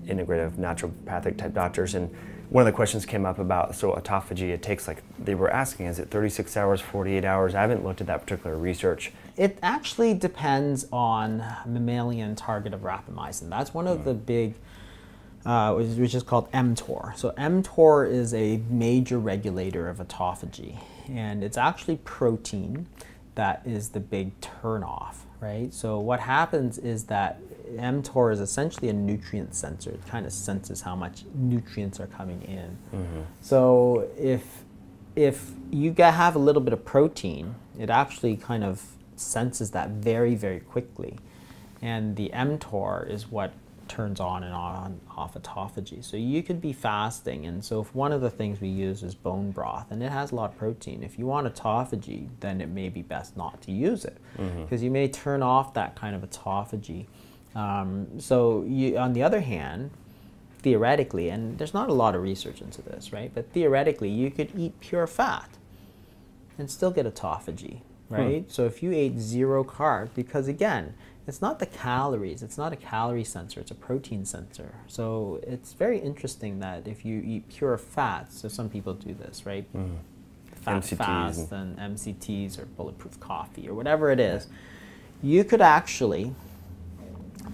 integrative naturopathic type doctors, and one of the questions came up about, so autophagy, it takes like, they were asking, is it 36 hours, 48 hours? I haven't looked at that particular research. It actually depends on mammalian target of rapamycin. That's one of the big, which is called mTOR. So mTOR is a major regulator of autophagy, and it's actually protein that is the big turnoff, right? So what happens is that mTOR is essentially a nutrient sensor. It kind of senses how much nutrients are coming in. So if you have a little bit of protein, it actually kind of senses that very, very quickly. And the mTOR is what turns on and off autophagy. So you could be fasting, and so if one of the things we use is bone broth, and it has a lot of protein. If you want autophagy, then it may be best not to use it, because you may turn off that kind of autophagy. So on the other hand, theoretically, and there's not a lot of research into this, right? But theoretically, you could eat pure fat and still get autophagy, right? So if you ate 0 carbs, because again, it's not the calories, it's not a calorie sensor, it's a protein sensor. So it's very interesting that if you eat pure fats, so some people do this, right? Fat MCTs fast and MCTs or bulletproof coffee or whatever it is, you could actually,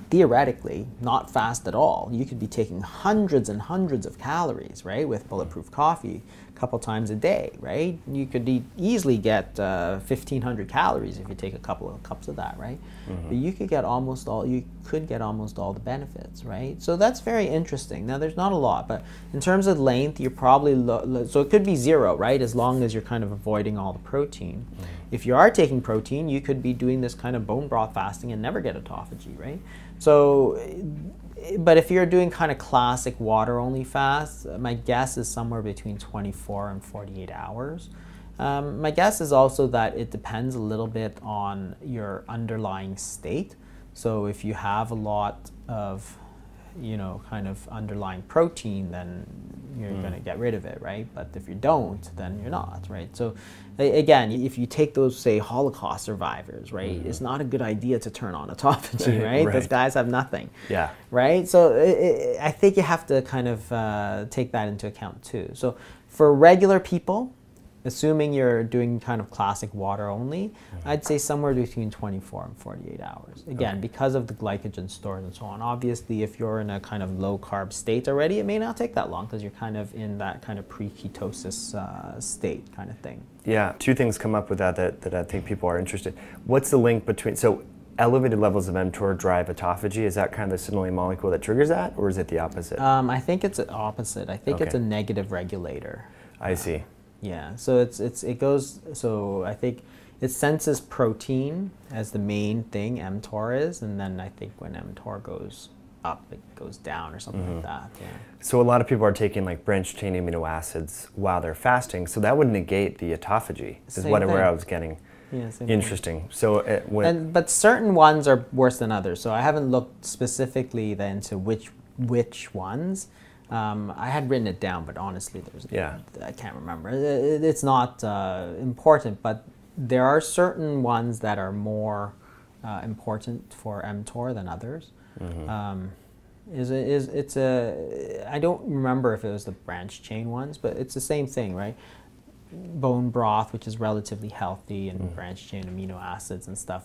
theoretically, not fast at all. You could be taking hundreds and hundreds of calories, right, with bulletproof coffee a couple times a day, right? You could easily get 1,500 calories if you take a couple of cups of that, right? But you could get almost all the benefits, right? So that's very interesting. Now there's not a lot, but in terms of length, you're probably so it could be 0, right? As long as you're kind of avoiding all the protein. If you are taking protein, you could be doing this kind of bone broth fasting and never get autophagy, right? So, but if you're doing kind of classic water-only fast, my guess is somewhere between 24 and 48 hours. My guess is also that it depends a little bit on your underlying state. So if you have a lot of, kind of underlying protein, then you're going to get rid of it, right? But if you don't, then you're not, right? So again, if you take those, say, Holocaust survivors, right, it's not a good idea to turn on autophagy, right? Those guys have nothing, right? So I think you have to kind of take that into account too. So for regular people, assuming you're doing kind of classic water only, I'd say somewhere between 24 and 48 hours. Again, because of the glycogen stores and so on. Obviously, if you're in a kind of low carb state already, it may not take that long because you're kind of in that kind of pre-ketosis state kind of thing. Yeah, 2 things come up with that I think people are interested. What's the link between, so elevated levels of mTOR drive autophagy? Is that kind of the signaling molecule that triggers that, or is it the opposite? I think it's the opposite. I think it's a negative regulator. I see. Yeah, so it goes, so I think it senses protein as the main thing, mTOR is, and then I think when mTOR goes up, it goes down or something like that. Yeah. So a lot of people are taking like branched chain amino acids while they're fasting, so that would negate the autophagy, is where I was getting. Yeah, same interesting. thing. So but certain ones are worse than others, so I haven't looked specifically then to which ones. I had written it down, but honestly, I can't remember. It's not important, but there are certain ones that are more important for mTOR than others. I don't remember if it was the branch chain ones, but it's the same thing, right? Bone broth, which is relatively healthy, and branch chain amino acids and stuff.